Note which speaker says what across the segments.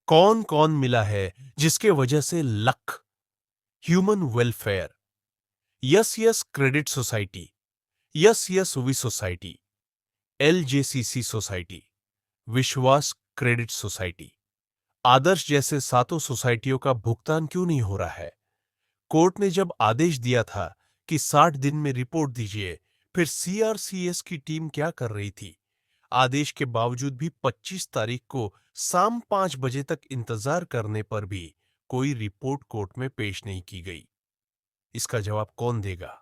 Speaker 1: कौन कौन मिला है जिसके वजह से luck, human welfare, S S credit society, S S V society, LJCC society, Vishwas credit society, Adarsh जैसे सातों सोसाइटियों का भुगतान क्यों नहीं हो रहा है? कोर्ट ने जब आदेश दिया था कि 60 दिन में रिपोर्ट दीजिए, फिर सीआरसीएस की टीम क्या कर रही थी? आदेश के बावजूद भी 25 तारीख को शाम 5 बजे तक इंतजार करने पर भी कोई रिपोर्ट कोर्ट में पेश नहीं की गई। इसका जवाब कौन देगा?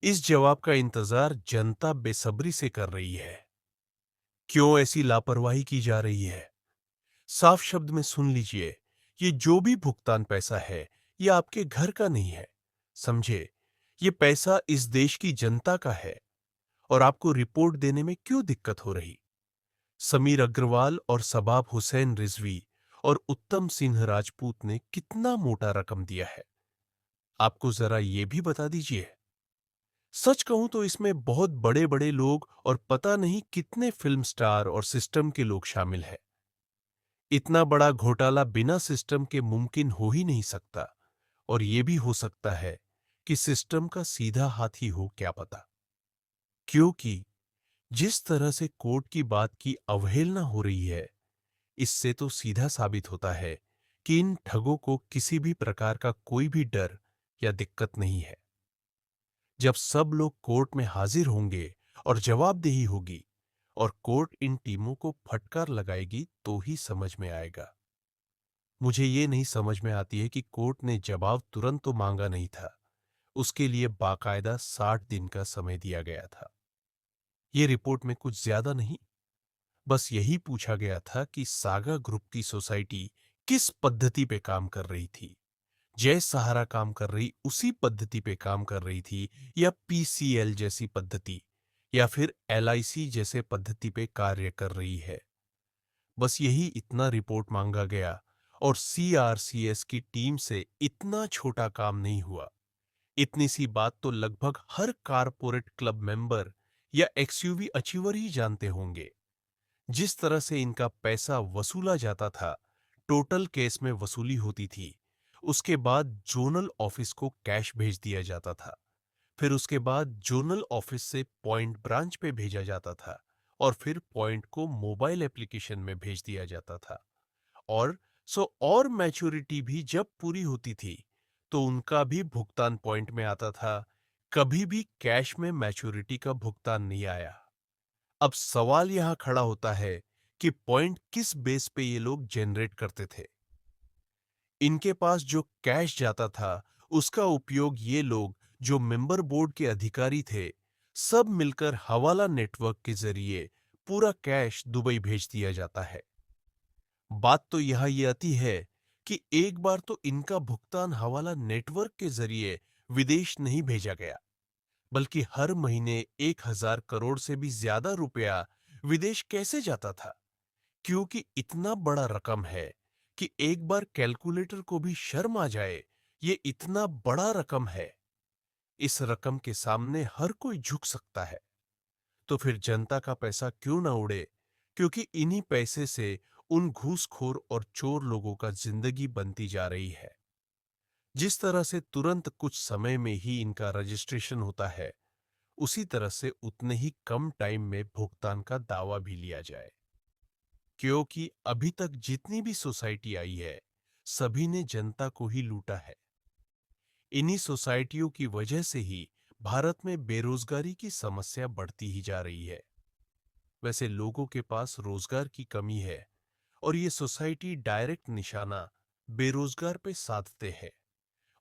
Speaker 1: इस जवाब का इंतजार जनता बेसब्री से कर रही है। क्यों ऐसी लापरवाही की जा रही है? साफ शब्द में सुन लीजिए, ये जो भी भुगतान पैसा है, ये आपके घर का नहीं है। समझे, ये पैसा इस देश की जनता का है। और आपको रिपोर्ट देने में क्यों दिक्कत हो रही? समीर अग्रवाल और सबाब हुसैन रिजवी और उत्तम सिंह राजपूत ने कितना मोटा रकम दिया है, आपको जरा ये भी बता दीजिए। सच कहूं तो इसमें बहुत बड़े बड़े लोग और पता नहीं कितने फिल्म स्टार और सिस्टम के लोग शामिल हैं। इतना बड़ा घोटाला बिना सिस्टम के मुमकिन हो ही नहीं सकता। और यह भी हो सकता है कि सिस्टम का सीधा हाथ ही हो, क्या पता। क्योंकि जिस तरह से कोर्ट की बात की अवहेलना हो रही है, इससे तो सीधा साबित होता है कि इन ठगों को किसी भी प्रकार का कोई भी डर या दिक्कत नहीं है। जब सब लोग कोर्ट में हाजिर होंगे और जवाबदेही होगी और कोर्ट इन टीमों को फटकार लगाएगी, तो ही समझ में आएगा। मुझे ये नहीं समझ में आती है कि कोर्ट ने जवाब तुरंत तो मांगा नहीं था। उसके लिए बाकायदा 60 दिन का समय दिया गया था। ये रिपोर्ट में कुछ ज्यादा नहीं, बस यही पूछा गया था कि सागा ग्रुप की सोसाइटी किस पद्धति पे काम कर रही थी। जय सहारा काम कर रही उसी पद्धति पे काम कर रही थी, या पीसीएल जैसी पद्धति, या फिर एलआईसी जैसे पद्धति पे कार्य कर रही है। बस यही इतना रिपोर्ट मांगा गया और सीआरसीएस की टीम से इतना छोटा काम नहीं हुआ। इतनी सी बात तो लगभग हर कारपोरेट क्लब मेंबर या एक्सयूवी अचीवर ही जानते होंगे। जिस तरह से इनका पैसा वसूला जाता था, टोटल केस में वसूली होती थी, उसके बाद जोनल ऑफिस को कैश भेज दिया जाता था, फिर उसके बाद जोनल ऑफिस से पॉइंट ब्रांच पे भेजा जाता था, और फिर पॉइंट को मोबाइल एप्लीकेशन में भेज दिया जाता था। और मैच्योरिटी भी जब पूरी होती थी, तो उनका भी भुगतान पॉइंट में आता था। कभी भी कैश में मैच्योरिटी का भुगतान नहीं आया। अब सवाल यहां खड़ा होता है कि पॉइंट किस बेस पे ये लोग जनरेट करते थे। इनके पास जो कैश जाता था, उसका उपयोग ये लोग, जो मेंबर बोर्ड के अधिकारी थे, सब मिलकर हवाला नेटवर्क के जरिए पूरा कैश दुबई भेज दिया जाता है। बात तो यहाँ ये आती है कि एक बार तो इनका भुगतान हवाला नेटवर्क के जरिए विदेश नहीं भेजा गया, बल्कि हर महीने 1000 करोड़ से भी ज्यादा रुपया विदेश कैसे जाता था? क्योंकि इतना बड़ा रकम है कि एक बार कैलकुलेटर को भी शर्म आ जाए, ये इतना बड़ा रकम है। इस रकम के सामने हर कोई झुक सकता है। तो फिर जनता का पैसा क्यों ना उड़े? क्योंकि इन्हीं पैसे से उन घूसखोर और चोर लोगों का जिंदगी बनती जा रही है। जिस तरह से तुरंत कुछ समय में ही इनका रजिस्ट्रेशन होता है, उसी तरह से उतने ही कम टाइम में भुगतान का दावा भी लिया जाए। क्योंकि अभी तक जितनी भी सोसाइटी आई है, सभी ने जनता को ही लूटा है। इन्हीं सोसाइटियों की वजह से ही भारत में बेरोजगारी की समस्या बढ़ती ही जा रही है। वैसे लोगों के पास रोजगार की कमी है, और ये सोसाइटी डायरेक्ट निशाना बेरोजगार पे साधते हैं।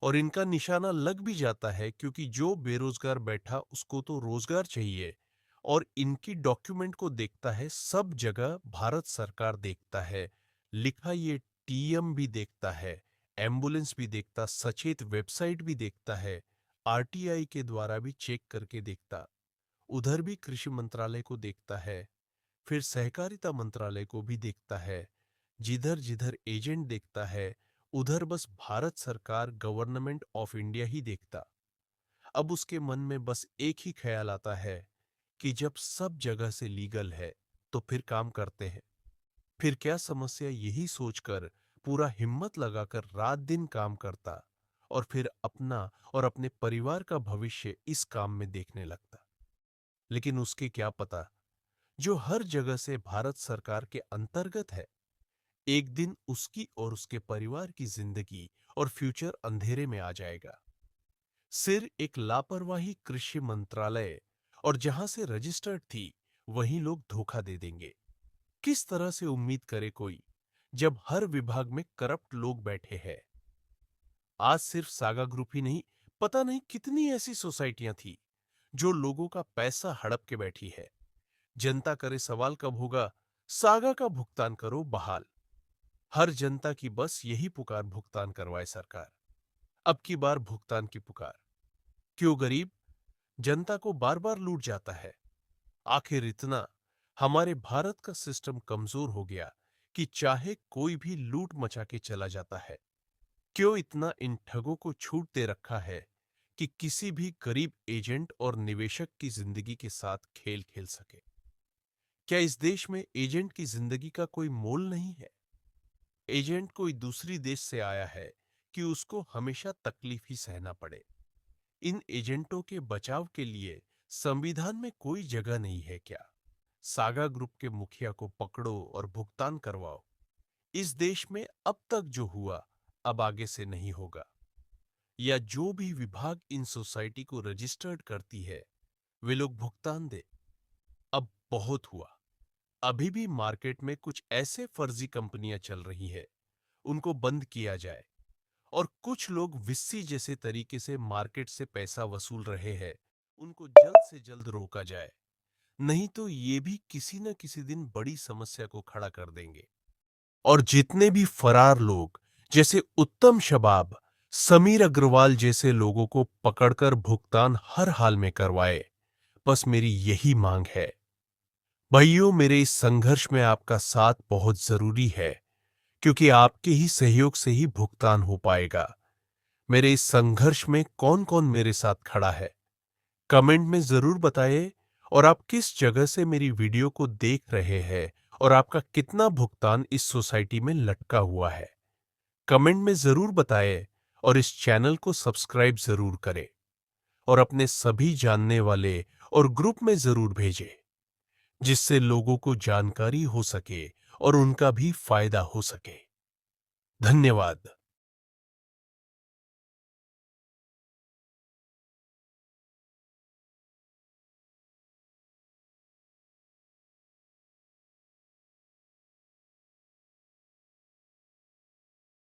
Speaker 1: और इनका निशाना लग भी जाता है, क्योंकि जो बेरोजगार बैठा उसको तो रोजगार चाहिए। और इनकी डॉक्यूमेंट को देखता है सब जगह भारत सरकार देखता है, लिखा ये टीएम भी देखता है, एम्बुलेंस भी देखता, सचेत वेबसाइट भी देखता है, आरटीआई के द्वारा भी चेक करके देखता, उधर भी कृषि मंत्रालय को देखता है, फिर सहकारिता मंत्रालय को भी देखता है। जिधर जिधर एजेंट देखता है, उधर बस भारत सरकार, गवर्नमेंट ऑफ इंडिया ही देखता। अब उसके मन में बस एक ही ख्याल आता है कि जब सब जगह से लीगल है, तो फिर काम करते हैं। फिर क्या समस्या यही सोचकर पूरा हिम्मत लगाकर रात दिन काम करता और फिर अपना और अपने परिवार का भविष्य इस काम में देखने लगता। लेकिन उसके क्या पता, जो हर जगह से भारत सरकार के अंतर्गत है, एक दिन उसकी और उसके परिवार की जिंदगी और फ्यूचर अंधेरे में आ जाएगा। सिर एक लापरवाही कृषि मंत्रालय और जहां से रजिस्टर्ड थी, वहीं लोग धोखा दे देंगे। किस तरह से उम्मीद करे कोई, जब हर विभाग में करप्ट लोग बैठे हैं। आज सिर्फ सागा ग्रुप ही नहीं, पता नहीं कितनी ऐसी सोसाइटियां थी जो लोगों का पैसा हड़प के बैठी है। जनता करे सवाल कब होगा, सागा का भुगतान करो बहाल। हर जनता की बस यही पुकार, भुगतान करवाए सरकार। अब की बार भुगतान की पुकार। क्यों गरीब जनता को बार बार लूट जाता है? आखिर इतना हमारे भारत का सिस्टम कमजोर हो गया कि चाहे कोई भी लूट मचा के चला जाता है। क्यों इतना इन ठगों को छूट दे रखा है कि किसी भी गरीब एजेंट और निवेशक की जिंदगी के साथ खेल खेल सके? क्या इस देश में एजेंट की जिंदगी का कोई मोल नहीं है? एजेंट कोई दूसरी देश से आया है कि उसको हमेशा तकलीफ ही सहना पड़े। इन एजेंटों के बचाव के लिए संविधान में कोई जगह नहीं है क्या? सागा ग्रुप के मुखिया को पकड़ो और भुगतान करवाओ। इस देश में अब तक जो हुआ, अब आगे से नहीं होगा। या जो भी विभाग इन सोसाइटी को रजिस्टर्ड करती है, वे लोग भुगतान दे। अब बहुत हुआ। अभी भी मार्केट में कुछ ऐसे फर्जी कंपनियां चल रही है, उनको बंद किया जाए। और कुछ लोग विस्सी जैसे तरीके से मार्केट से पैसा वसूल रहे हैं, उनको जल्द से जल्द रोका जाए। नहीं तो ये भी किसी न किसी दिन बड़ी समस्या को खड़ा कर देंगे। और जितने भी फरार लोग, जैसे उत्तम शबाब, समीर अग्रवाल जैसे लोगों को पकड़कर भुगतान हर हाल में करवाए। बस मेरी यही मांग है। भाइयों, मेरे इस संघर्ष में आपका साथ बहुत जरूरी है, क्योंकि आपके ही सहयोग से ही भुगतान हो पाएगा। मेरे इस संघर्ष में कौन कौन मेरे साथ खड़ा है, कमेंट में जरूर बताइए। और आप किस जगह से मेरी वीडियो को देख रहे हैं और आपका कितना भुगतान इस सोसाइटी में लटका हुआ है, कमेंट में जरूर बताइए। और इस चैनल को सब्सक्राइब जरूर करें और अपने सभी जानने वाले और ग्रुप में जरूर भेजें, जिससे लोगों को जानकारी हो सके और उनका भी फायदा हो सके। धन्यवाद।